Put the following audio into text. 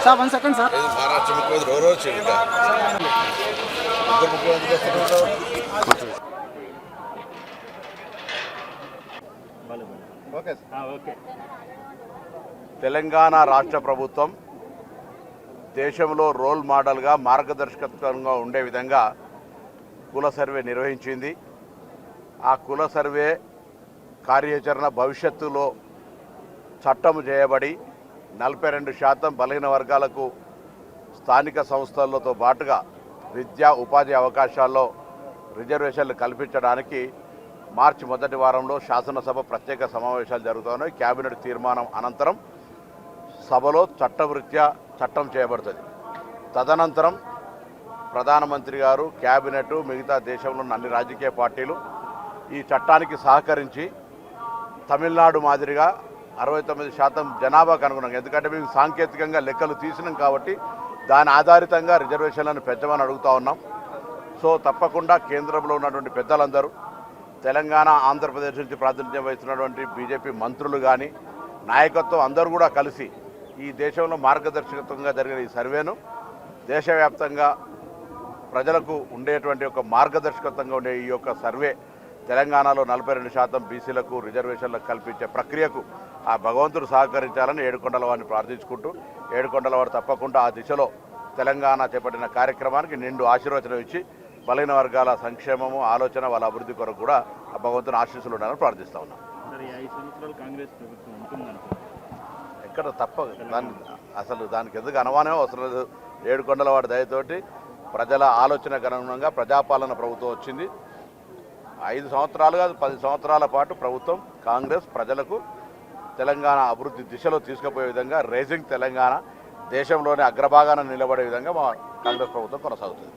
Sir 1 second sir. Maharashtra मुख्यमंत्री हो रोज తెలంగాణ రాష్ట్ర ప్రభుత్వం దేశంలో రోల్ మోడల్గా మార్గదర్శకత్వంగా ఉండే విధంగా కుల సర్వే నిర్వహించింది. ఆ కుల సర్వే కార్యాచరణ భవిష్యత్తులో చట్టం చేయబడి 42% బలహీన వర్గాలకు స్థానిక సంస్థలతో పాటుగా విద్యా ఉపాధి అవకాశాల్లో రిజర్వేషన్లు కల్పించడానికి మార్చి మొదటి వారంలో శాసనసభ ప్రత్యేక సమావేశాలు జరుగుతున్నాయి. కేబినెట్ తీర్మానం అనంతరం సభలో చట్టరీత్యా చట్టం చేయబడుతుంది. తదనంతరం ప్రధానమంత్రి గారు, కేబినెట్, మిగతా దేశంలోని అన్ని రాజకీయ పార్టీలు ఈ చట్టానికి సహకరించి తమిళనాడు మాదిరిగా 69% జనాభాకు అనుగుణంగా, ఎందుకంటే మేము సాంకేతికంగా లెక్కలు తీసినాం కాబట్టి దాని ఆధారితంగా రిజర్వేషన్లను పెంచమని అడుగుతూ ఉన్నాం. సో తప్పకుండా కేంద్రంలో ఉన్నటువంటి పెద్దలందరూ, తెలంగాణ, ఆంధ్రప్రదేశ్ నుంచి ప్రాతినిధ్యం వహిస్తున్నటువంటి బీజేపీ మంత్రులు కానీ, నాయకత్వం అందరూ కూడా కలిసి ఈ దేశంలో మార్గదర్శకత్వంగా జరిగిన ఈ సర్వేను దేశవ్యాప్తంగా ప్రజలకు ఉండేటువంటి ఒక మార్గదర్శకత్వంగా ఉండే ఈ యొక్క సర్వే తెలంగాణలో 42% బీసీలకు రిజర్వేషన్లకు కల్పించే ప్రక్రియకు ఆ భగవంతుడు సహకరించాలని ఏడుకొండల వారిని ప్రార్థించుకుంటూ, ఏడుకొండల వారు తప్పకుండా ఆ దిశలో తెలంగాణ చేపట్టిన కార్యక్రమానికి నిండు ఆశీర్వచనం ఇచ్చి బలహీన వర్గాల సంక్షేమము, ఆలోచన, వాళ్ళ అభివృద్ధి కొరకు కూడా ఆ భగవంతుని ఆశీస్సులు ఉండాలని ప్రార్థిస్తూ ఉన్నాం. ఎక్కడ తప్ప దానికి ఎందుకు అనుమానం అవసరం లేదు. ఏడుకొండల వాడి దయతోటి ప్రజల ఆలోచనకు అనుగుణంగా ప్రజాపాలన ప్రభుత్వం వచ్చింది. 5 సంవత్సరాలు కాదు, 10 సంవత్సరాల పాటు ప్రభుత్వం కాంగ్రెస్ ప్రజలకు తెలంగాణ అభివృద్ధి దిశలో తీసుకుపోయే విధంగా, రైజింగ్ తెలంగాణ దేశంలోనే అగ్రభాగాన నిలబడే విధంగా మా కాంగ్రెస్ ప్రభుత్వం కొనసాగుతుంది.